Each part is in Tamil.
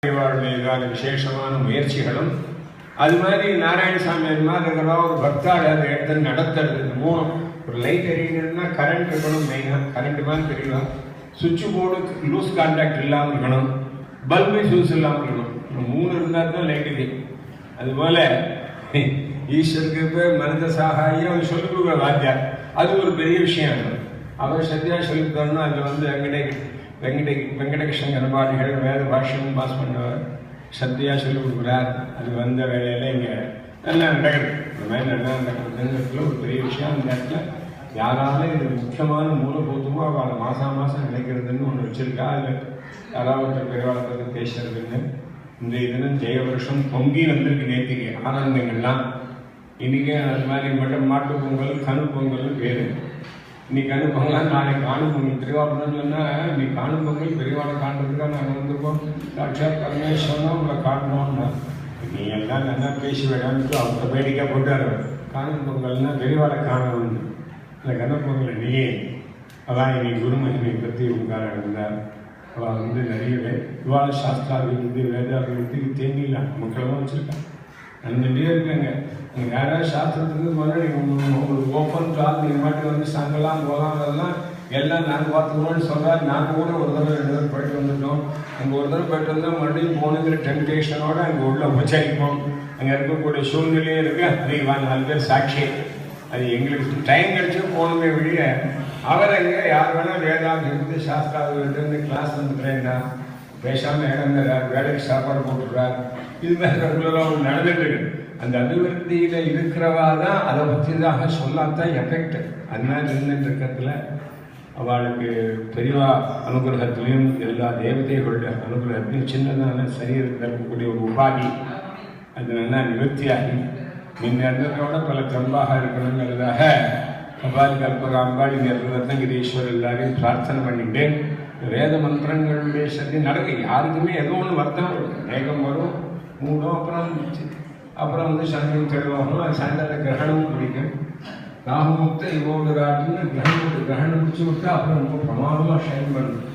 விசேஷமான முயற்சிகளும் அது மாதிரி நாராயணசாமி அது மாதிரி இருக்கிற ஒரு பக்தாள் அதை எடுத்து நடத்துறது. மூணு ஒரு லைட் எரியணும்னா கரண்ட் இருக்கணும், மெயினாக கரண்ட் மாதிரி தெரியலாம். சுவிட்ச் போர்டு லூஸ் கான்டாக்ட் இல்லாமல் இருக்கணும், பல்பு ஃபியூஸ் இல்லாமல் இருக்கணும். மூணு இருந்தால் தான் லைட் எரியும். அதுபோல் ஈஸ்வருக்கு பேர் மனித சாகாயம் அவர் சொல்லிக் கொடுக்குற வாத்தியார், அது ஒரு பெரிய விஷயம். அவர் சத்தியாக சொல்லித் தரணும். அதில் வெங்கடகிருஷ்ணன் கனபாடிகள் வேத பாஷ்யம் பாஸ் பண்ணவர் சத்தியாக சொல்லிக் கொடுக்குறார். அது வந்த வேலையில் இங்கே நல்லா நடக்குது. இந்த மாதிரி நல்லா நடக்கிறதுங்கிறதுல ஒரு பெரிய விஷயம். அந்த இடத்துல யாராலும் இது முக்கியமான மூலபூத்தமோ அவளை மாதம் நினைக்கிறதுன்னு ஒன்று வச்சுருக்கா. அதில் யாராவது பெருவாளத்தை பேசுறதுன்னு இந்த இதுன்னு ஜெய வருஷம் பொங்கி வந்திருக்கு. நேற்றுக்கு ஆனந்தங்கள்லாம் இன்றைக்கி அது மாதிரி மட்டும் மாட்டு பொங்கல் கணு பொங்கல் பேர். இன்னைக்கு அனுப்பங்களாம் நாளைக்கு காணும் பொங்கல் திருவாரூர்னு சொன்னால் இன்னைக்கு காணும் பொங்கல் பெரியவாளை காண்றதுக்காக நாங்கள் வந்திருக்கோம். சாட்சாத் பரமேஸ்வரனா உங்களை காட்டணும்னா நீ எல்லாம் நல்லா பேசி வேடான்னு அவங்க வேடிக்கை போட்டார். காணும் பொங்கல்னா பெரியவாளை காணணும். இந்த கனப்பொங்கலை நீயே அதான் இன்னைக்கு குருமகிமை பற்றி உங்கார இருந்தார். அவள் நிறையவே இவாள சாஸ்திராபிவிருத்தி வேதாபிவிருத்திக்கு தேங்கிலாம் மக்களெல்லாம் வச்சுருக்காங்க, நடந்துகிட்டே இருக்காங்க. நீங்கள் யாராவது சாஸ்திரத்துக்கு போனால் நீங்கள் உங்களுக்கு ஓப்பன் கிளாஸ் நீங்கள் மாட்டுக்கு சாங்கெல்லாம் போகலாம். அதெல்லாம் எல்லாம் நாங்கள் பார்த்துக்கணும்னு சொல்கிறார். நாங்கள் கூட ஒரு தடவை 2 தடவை போயிட்டு வந்துட்டோம். அங்கே ஒரு தடவை போயிட்டு வந்தால் மறுபடியும் போகணுங்கிற டெம்டேஷனோடு அங்கே உள்ள உபச்சரிப்போம். அங்கே இருக்கக்கூடிய சூழ்நிலையே இருக்குது. அதுக்கு 4 பேர் சாட்சி. அது எங்களுக்கு டைம் கிடச்சி போகணுமே வெளிய அவர் அங்கே யார் வேணால் வேதாபிவிருத்தி சாஸ்திராபிவிருத்தி கிளாஸ் வந்துக்கிறேன்னா பேசாமல் இடங்கிறார், வேலைக்கு சாப்பாடு போட்டுடுறார். இது மாதிரி ரெகுலராக நடந்துட்டு இருக்கு. அந்த அபிவிருத்தியில் இருக்கிறவா தான் அதை பற்றிதாக சொல்லாதான் எஃபெக்ட். அதனால இருந்துட்டு இருக்கிறதுல அவளுக்கு பெரியவா அனுகிரகத்திலையும் எல்லா தேவதைகளுடைய அனுகிரகத்திலையும் சின்னதான சரீரத்தில் இருக்கக்கூடிய ஒரு உபாதி அது நல்லா நிவர்த்தியாகி முன்ன இருந்ததோட பல தெம்பாக இருக்கணுங்கிறதாக கபாலி கல்பகாம்பாள் இங்கே ரத்னகிரீஸ்வர் எல்லாரையும் பிரார்த்தனை பண்ணிட்டு வேத மந்திரங்களுடைய சக்தி நடக்க யாருக்குமே ஏதோ ஒன்று வருத்தம் வேகம் வரும், மூடும். அப்புறம் சந்திரன் தெளிவாகணும். அது சாயந்தரம் கிரகணமும் பிடிக்கும். ராகுமுக்த இவோடு ராட்டுன்னு கிரகணம் பிடிச்சி விட்டா அப்புறம் ரொம்ப பிரமாதமாக ஷைன் பண்ணணும்.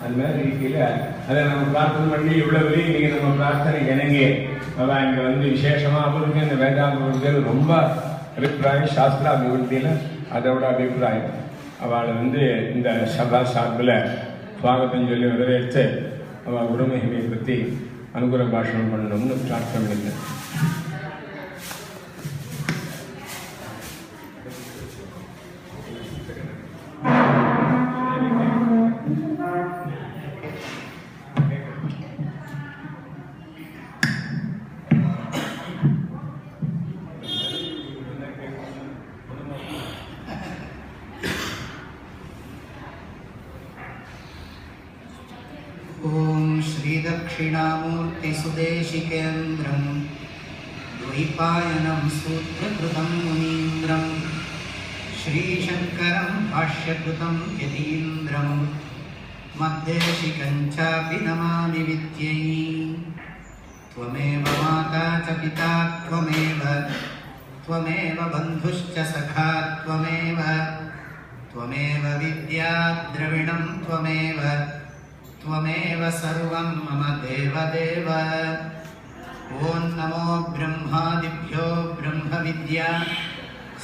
அது மாதிரி இருக்கையில் அதை நம்ம பிரார்த்தனை பண்ணி இவ்வளவு நீங்கள் நம்ம பிரார்த்தனை இணங்கி அதான் இங்கே விசேஷமாக அவருக்கு இந்த வேதாபிவிருத்தியில் ரொம்ப அபிப்பிராயம். சாஸ்திர அபிவிருத்தியில் அதோட அபிப்பிராயம். அவளை இந்த சபா சார்பில் சுவாகத்தம் சொல்லி வரவேற்று அவள் குருமகிமையை பற்றி அனுகிரக பாஷணம் பண்ணணும்னு பிரார்த்தனை பண்ணேன். श्रीदक्षिणामूर्तिसुदेशिकेन्द्रं द्वैपायनं सूत्रकृतं मुनीन्द्रं श्रीशङ्करं भाष्यकृतं यतीन्द्रं मद्देशिकं चापि नमामि विद्यै। त्वमेव माता च पिता त्वमेव बन्धुश्च सखा त्वमेव विद्या द्रविणं त्वमेव सर्वं मम देवदेव। ॐ नमो ब्रह्मादिभ्यो ब्रह्मविद्या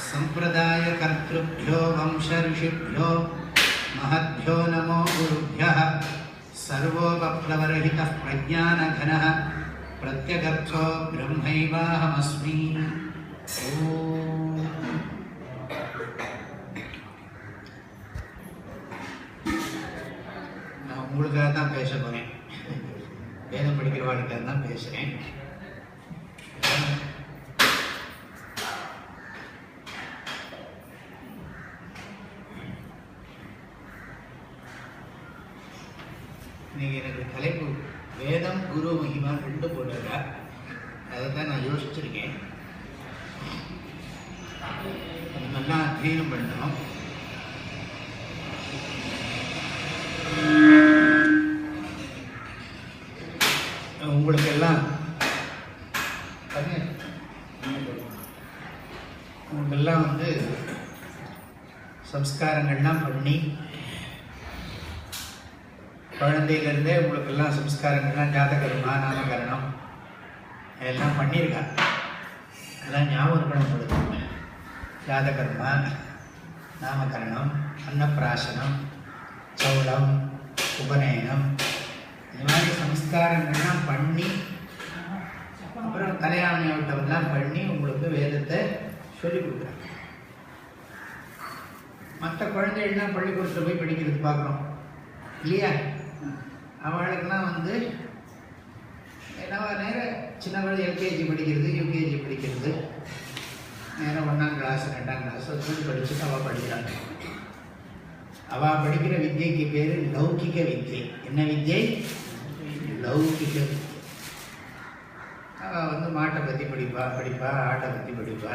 सम्प्रदायकर्तृभ्यो वंशऋषिभ्यो महद्भ्यो नमो गुरुभ्यः। सर्वोपप्लवरहितः प्रज्ञानघनः प्रत्यगर्थो ब्रह्मैवाहमस्मि। உங்களுக்காக தான் பேச போகிறேன், வேதம் படிக்கிறவாளுக்காக தான் பேசுகிறேன். இன்னைக்கு எனக்கு தலைப்பு வேதம் குரு மகிமா 2 போட்டிருக்கா. அதை தான் நான் யோசிச்சிருக்கேன். நல்லா அத்தியனம் பண்ணணும். உங்களுக்கெல்லாம் சம்ஸ்காரங்கள்லாம் பண்ணி குழந்தையிலேருந்தே உங்களுக்கெல்லாம் சம்ஸ்காரங்கள்லாம் ஜாதகர்மா நாமகரணம் எல்லாம் பண்ணியிருக்காங்க. அதெல்லாம் ஞாபகம் இருக்கணும் உங்களுக்கு. ஜாதகர்மா, நாமகரணம், அன்னப்பிராசனம், சௌளம், உபநயனம், இந்த மாதிரி சம்ஸ்காரங்கள்லாம் பண்ணி அப்புறம் கல்யாண ஓட்டம்லாம் பண்ணி உங்களுக்கு வேதத்தை சொல்லிக் கொடுக்குறாங்க. மற்ற குழந்தைகள்லாம் பள்ளிக்கூடத்தில் போய் படிக்கிறது பார்க்குறோம் இல்லையா? அவளுக்கெல்லாம் வந்து என்னவா நேரம் சின்ன குழந்தை எல்கேஜி படிக்கிறது, யூகேஜி படிக்கிறது, நேரம் 1ஆம் கிளாஸ் 2ஆம் கிளாஸ் சொல்லி படிச்சுட்டு அவள் படிக்கிறாங்க. அவள் படிக்கிற வித்யைக்கு பேர் லௌகிக வித்யை. என்ன வித்யை? லௌகிக வித்யை. அவள் வந்து மாட்டை பற்றி படிப்பா, ஆட்டை பற்றி படிப்பா,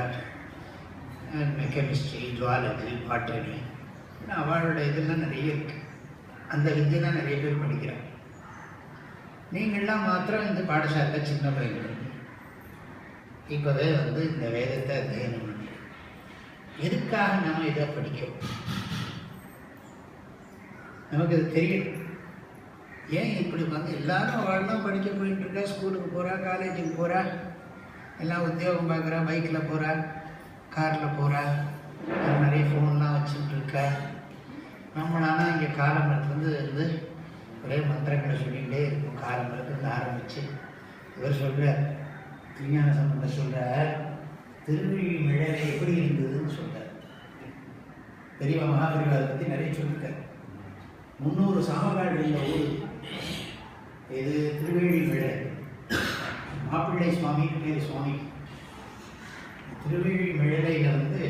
கெமிஸ்ட்ரி, ஜுவாலஜி, பாட்டனி, அவளோட இதெல்லாம் நிறைய இருக்குது. அந்த வித்தியெல்லாம் நிறைய பேர் படிக்கிறாங்க. நீங்கள்லாம் மாத்திரம் இந்த பாடசாலையில் சின்ன பையன் இப்போவே வந்து இந்த வேதத்தை அத்தியனம் பண்ணி எதுக்காக நம்ம இதை படிக்கிறோம்? நமக்கு இது தெரியும். ஏன் இப்படி வந்து எல்லாரும் அவள்லாம் படிக்க போயிட்டு இருக்கா, ஸ்கூலுக்கு போகிறா, காலேஜுக்கு போகிறா, எல்லாம் உத்தியோகம் பார்க்குறா, பைக்கில் போகிறா, காரில் போகிறா, நிறைய ஃபோன்லாம் வச்சுட்டு இருக்கா. நம்மளானா இங்கே காலமரத்துலேருந்து ஒரே மந்திரங்களை சொல்லிகிட்டே இருக்கும். காலமரத்துலேருந்து ஆரம்பித்து இவர் சொல்கிறார், திருஞான சம்பந்தர் சொல்கிறார், திருவிழிமிழலை எப்படி இருந்ததுன்னு சொல்கிறார். பெரியவா மகாபெரிவா அதை பற்றி நிறைய சொல்லியிருக்கார். 300 சாமகாடு உள்ள ஊர் இது திருவேழிமிழை. மாப்பிள்ளை சுவாமிக்கு பேர் சுவாமி. திருவேழிமிழையில் வந்து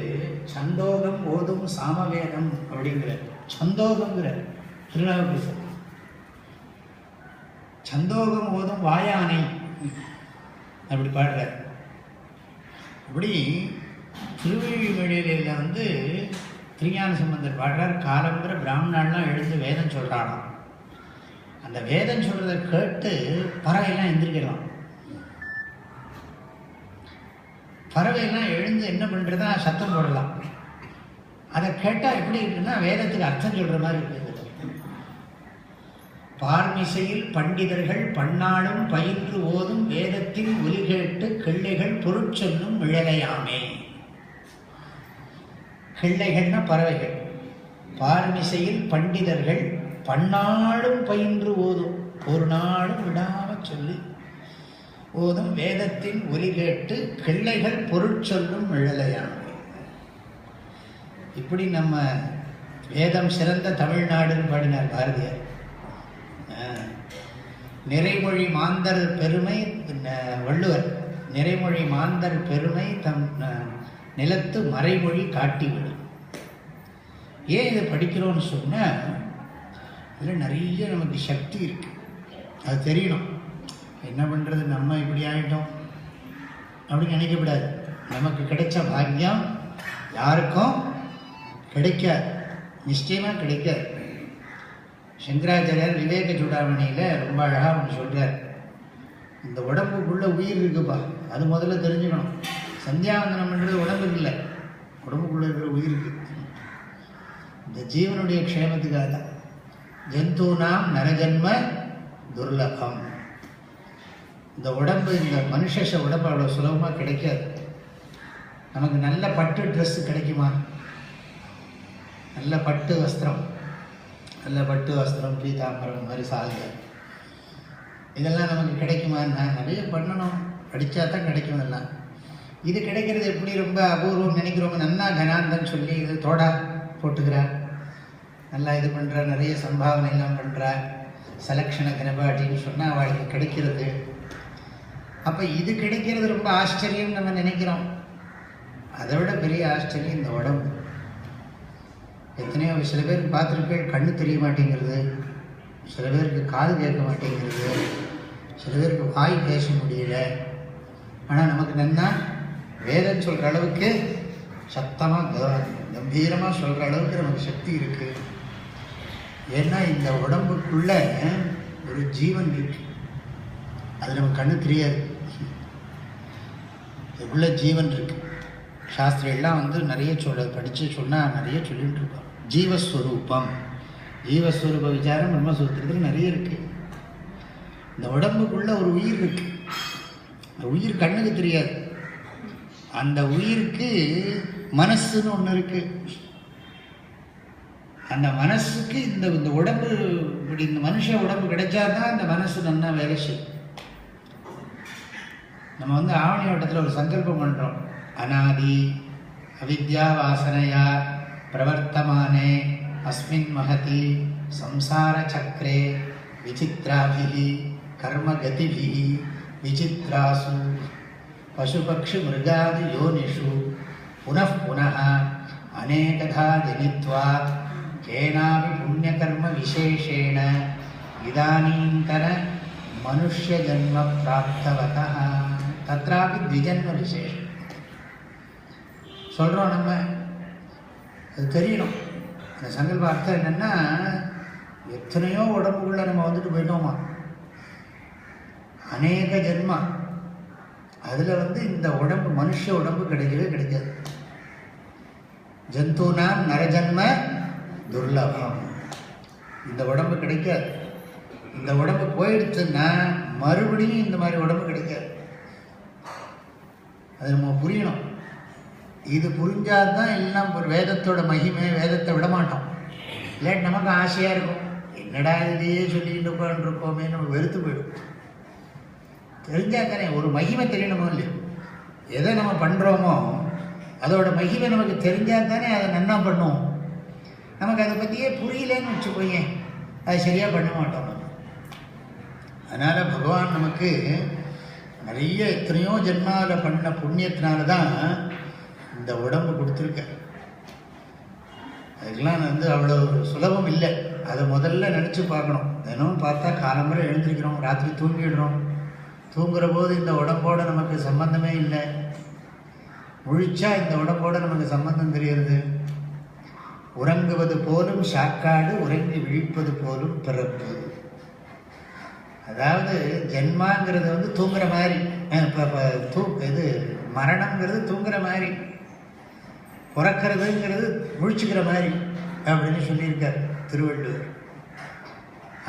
சந்தோகம் ஓதும் சாமவேதம் அப்படிங்கிற சந்தோகங்கிற திருநாவுக்கரசர். சந்தோகம் ஓதும் வாயானை அப்படி பாடுறார். அப்படி திருவேழிமிழையில வந்து திருஞான சம்பந்தர் பாடுறார். காலம்புற பிராமணாலாம் எழுந்து வேதம் சொல்கிறானாம். அந்த வேதம் சொல்கிறத கேட்டு பறவையெல்லாம் எந்திரிக்கலாம். பறவையெல்லாம் எழுந்து என்ன பண்ணுறதா சத்தம் போடலாம். அதை கேட்டால் எப்படி இருக்குன்னா வேதத்துக்கு அர்த்தம் சொல்கிற மாதிரி இருக்குது. பார்மிசையில் பண்டிதர்கள் பன்னாளும் பயின்று ஓதும் வேதத்தின் ஒலி கேட்டு கிள்ளைகள் பொருட்சொல்லும் மிழலையாமே. கிள்ளைகள்னா பறவைகள். பார்மிசையில் பண்டிதர்கள் பன்னாளும் பயின்று ஓதும், ஒரு நாளும் விடாமல் சொல்லி ஓதும் வேதத்தின் ஒலி கேட்டு கிள்ளைகள் பொருட்சொல்லும் மிழலையாமே. இப்படி நம்ம வேதம் சிறந்த தமிழ்நாடுன்னு பாடினார் பாரதியார். நிறைமொழி மாந்தர் பெருமை வள்ளுவர். நிறைமொழி மாந்தர் பெருமை தம் நிலத்து மறைமொழி காட்டிவிடும். ஏன் இதை படிக்கிறோன்னு சொன்னால் இதில் நிறைய நமக்கு சக்தி இருக்கு. அது தெரியணும். என்ன பண்ணுறது, நம்ம இப்படி ஆகிட்டோம் அப்படின்னு நினைக்கக்கூடாது. நமக்கு கிடைச்ச பாக்கியம் யாருக்கும் கிடைக்காது, நிச்சயமாக கிடைக்காது. சங்கராச்சாரியார் விவேக சூடாமணியில் ரொம்ப அழகாக ஒன்று சொல்கிறார். இந்த உடம்புக்குள்ளே உயிர் இருக்குப்பா, அது முதல்ல தெரிஞ்சுக்கணும். சந்தியாவந்தனம் பண்ணுறது உடம்புக்கு இல்லை, உடம்புக்குள்ளே இருக்கிற உயிருக்கு. இந்த ஜீவனுடைய க்ஷேமத்துக்காக தான். ஜந்தூனாம் நரஜன்ம துர்லபம். இந்த உடம்பு, இந்த மனுஷ உடம்பு அவ்வளோ சுலபமாக கிடைக்காது. நமக்கு நல்ல பட்டு ட்ரெஸ்ஸு கிடைக்குமா? நல்ல பட்டு வஸ்திரம், நல்ல பட்டு வஸ்திரம், பீதாம்பரம் மாதிரி சால்வை, இதெல்லாம் நமக்கு கிடைக்குமான்னா நிறைய பண்ணணும், படித்தா தான் கிடைக்கும். எல்லாம் இது கிடைக்கிறது எப்படி ரொம்ப அபூர்வம் நினைக்கிறவங்க. நன்னா கனாந்தன் சொல்லி இது தோடா போட்டுக்கிறார், நல்லா இது பண்ணுறார், நிறைய சம்பாவனை எல்லாம் பண்ணுறார், செலக்ஷனை கனபாட்டின்னு சொன்னால் அவளுக்கு கிடைக்கிறது. அப்போ இது கிடைக்கிறது ரொம்ப ஆச்சரியம் நம்ம நினைக்கிறோம். அதை விட பெரிய ஆச்சரியம் இந்த உடம்பு. எத்தனையோ சில பேருக்கு பார்த்துருக்கேன், கண்ணு தெரிய மாட்டேங்கிறது, சில பேருக்கு காது கேட்க மாட்டேங்கிறது, சில பேருக்கு வாய் பேச முடியல. ஆனால் நமக்கு நன்னா வேதம் சொல்கிற அளவுக்கு சத்தமாக கம்பீரமாக சொல்கிற அளவுக்கு நமக்கு சக்தி இருக்குது. ஏன்னா இந்த உடம்புக்குள்ள ஒரு ஜீவன் இருக்கு, அது நமக்கு கண்ணு தெரியாது. இதுக்குள்ள ஜீவன் இருக்கு. சாஸ்திரியெல்லாம் வந்து நிறைய படித்து சொன்னால் நிறைய சொல்லிகிட்டு இருக்கோம். ஜீவஸ்வரூபம் ஜீவஸ்வரூப விசாரம் பிரம்மசூத்திரத்தில் நிறைய இருக்கு. இந்த உடம்புக்குள்ள ஒரு உயிர் இருக்கு. அந்த உயிர் கண்ணுக்கு தெரியாது. அந்த உயிருக்கு மனசுன்னு ஒன்று இருக்கு. அந்த மனசுக்கு இந்த உடம்பு, இப்படி இந்த மனுஷ உடம்பு கிடைச்சாதான் அந்த மனசு நல்லா வேலை செய்யும். நம்ம ஆவணி வட்டத்தில் ஒரு சங்கல்பம் பண்ணுறோம். அநாதி அவித்யா வாசனையா பிரவர்த்தமானே அஸ்மின் மகதி சம்சார சக்கரே விசித்ராபிஹி கர்மகதிபிஹி விசித்ராசு பசுபக்ஷி மிருகாதி யோனிஷு புனః புனः அநேகதா ஜனித்வாத் கேனாபி புண்ணியகர்ம விசேஷேண இதானீந்தன மனுஷ்ய ஜன்ம பிராப்தவதः தத்ராபி த்விஜன்ம விசேஷம் சொல்கிறோம். நம்ம அது தெரியணும். அந்த சங்கல்ப அர்த்தம் என்னென்னா, எத்தனையோ உடம்புக்குள்ளே நம்ம போயிட்டோமா, அநேக ஜென்மா. அதில் இந்த உடம்பு, மனுஷ உடம்பு கிடைக்கவே கிடைக்காது. ஜந்தூனாம் நரஜன்ம துர்லபம். இந்த உடம்பு கிடைக்காது. இந்த உடம்பு போயிடுச்சுன்னா மறுபடியும் இந்த மாதிரி உடம்பு கிடைக்காது. அது நம்ம புரியணும். இது புரிஞ்சாதான் எல்லாம் ஒரு வேதத்தோட மகிமை. வேதத்தை விட மாட்டோம். இல்லாட்டி நமக்கு ஆசையாக இருக்கும், என்னடா இதையே சொல்லிக்கிட்டு உட்காந்துருக்கோமே, நம்ம வெறுத்து போயிடும். தெரிஞ்சாத்தானே ஒரு மகிமை தெரியணுமோ இல்லையோ. எதை நம்ம பண்ணுறோமோ அதோட மகிமை நமக்கு தெரிஞ்சால் தானே அதை நன்னா பண்ணுவோம். நமக்கு அதை பற்றியே புரியலேன்னு வச்சுக்கோங்க, அது சரியாக பண்ண மாட்டோம். அதனால் பகவான் நமக்கு நிறைய எத்தனையோ ஜென்மாவில் பண்ண புண்ணியத்தினால தான் இந்த உடம்பு கொடுத்துருக்க. அதுக்கெல்லாம் அவ்வளோ சுலபம் இல்லை. அதை முதல்ல நினச்சி பார்க்கணும். தினமும் பார்த்தா காலம்பரை எழுந்திருக்கிறோம், ராத்திரி தூங்கிடுறோம். தூங்குற போது இந்த உடம்போடு நமக்கு சம்பந்தமே இல்லை. முழிச்சா இந்த உடம்போடு நமக்கு சம்பந்தம் தெரிகிறது. உறங்குவது போலும் சாக்காடு, உறங்கி விழிப்பது போலும் பிறப்பு. அதாவது ஜென்மாங்கிறது தூங்குற மாதிரி, இது மரணம்ங்கிறது தூங்குற மாதிரி, பிறக்கிறதுங்கிறது முழிச்சுக்கிற மாதிரி அப்படின்னு சொல்லியிருக்கார் திருவள்ளுவர்.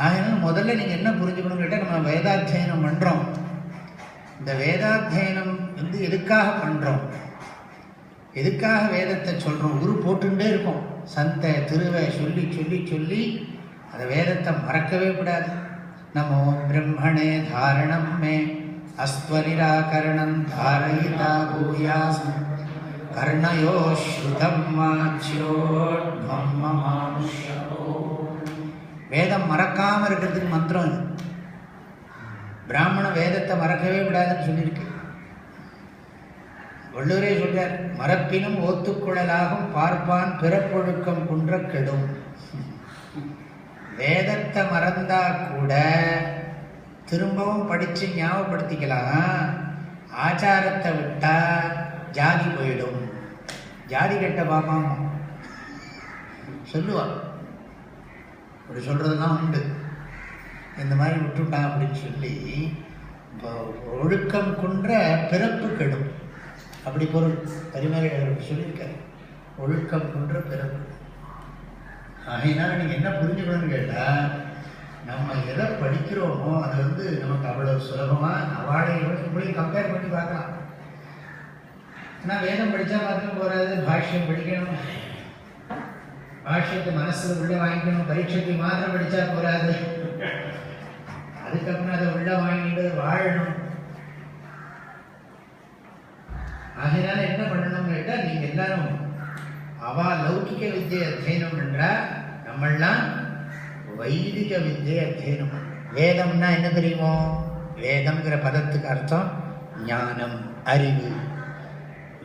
ஆகினாலும் முதல்ல நீங்கள் என்ன புரிஞ்சுக்கணும்னு கேட்டால், நம்ம வேதாத்தியனம் பண்ணுறோம். இந்த வேதாத்தியனம் எதுக்காக பண்ணுறோம், எதுக்காக வேதத்தை சொல்கிறோம்? குரு போட்டுகிட்டே இருக்கும். சந்தை திருவை சொல்லி சொல்லி சொல்லி அந்த வேதத்தை மறக்கவே கூடாது. நமோ பிரம்மணே தாரணம் மே அஸ்வனிராகரணம் தாரயிதா பூயாசம் கர்ணயோ ஸ்ருதம் வாச்யோத்மம் மமானுஷ்யோ. வேதம் மறக்காமல் இருக்கிறதுக்கு மந்திரம் இது. பிராமண வேதத்தை மறக்கவே விடாதுன்னு சொல்லியிருக்கு. வள்ளுவரே சொல்றார், மறப்பினும் ஓத்துக்குழலாகும் பார்ப்பான் பிறப்பொழுக்கம் குன்ற கெடும். வேதத்தை மறந்தா கூட திரும்பவும் படித்து ஞாபகப்படுத்திக்கலாம். ஆச்சாரத்தை விட்டா ஜாதி போயிடும். ஜாதி கெட்ட பாப்பாம சொல்லுவா. அப்படி சொல்றதெல்லாம் உண்டு. இந்த மாதிரி விட்டுட்டான் அப்படின்னு சொல்லி ஒழுக்கம் குன்ற பிறப்பு கெடும். அப்படி பொருள் பரிமாறி சொல்லியிருக்காரு. ஒழுக்கம் குன்ற பிறப்பு. ஆகையினால நீங்கள் என்ன புரிஞ்சுக்கணும்னு கேட்டால், நம்ம எதை படிக்கிறோமோ அது நமக்கு அவ்வளோ சுலபமாக அவளை கம்பேர் பண்ணி பார்க்கலாம். ஆனால் வேதம் படித்தா மாத்திரம் போகாது, பாஷ்யம் படிக்கணும். பாஷ்யத்தை மனசில் உள்ளே வாங்கிக்கணும். பரீட்சைக்கு மாத்திரம் படித்தா போகாது, அதுக்கப்புறம் அதை உள்ளே வாங்கிட்டு வாழணும். ஆகையினால என்ன பண்ணணும்னு கேட்டால், நீங்கள் எல்லாரும் அவா லௌகிக வித்தியை அத்தியனம் என்றா, நம்மளாம் வைதிக வித்தியை அத்தியனம். வேதம்னா என்ன தெரியுமோ? வேதம்ங்கிற பதத்துக்கு அர்த்தம் ஞானம், அறிவு.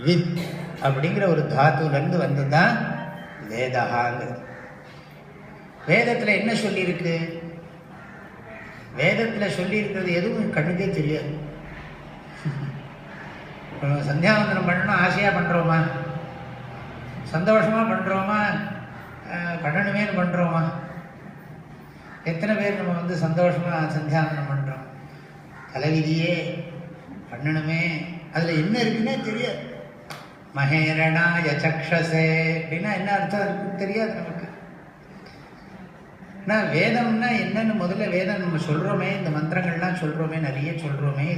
வித் அப்படிங்கிற ஒரு தாத்துலேருந்து வந்ததுதான் வேதகாங்கிறது. வேதத்தில் என்ன சொல்லியிருக்கு? வேதத்தில் சொல்லியிருக்கிறது எதுவும் கண்ணுக்கே தெரியாது. சந்தியாவந்தனம் பண்ணணும் ஆசையாக பண்ணுறோமா? சந்தோஷமாக பண்ணுறோமா? பண்ணணுமேனு பண்ணுறோமா? எத்தனை பேர் நம்ம சந்தோஷமாக சந்தியாவந்தனம் பண்ணுறோம்? தலைவிதியே பண்ணணுமே, அதில் என்ன இருக்குன்னே தெரியாது. மகேரணாய சக்ஷசே அப்படின்னா என்ன அர்த்தம் இருக்குன்னு தெரியாது நமக்கு. நான் வேதம்னா என்னன்னு முதல்ல வேதம் நம்ம சொல்கிறோமே, இந்த மந்திரங்கள்லாம் சொல்கிறோமே, நிறைய சொல்கிறோமே.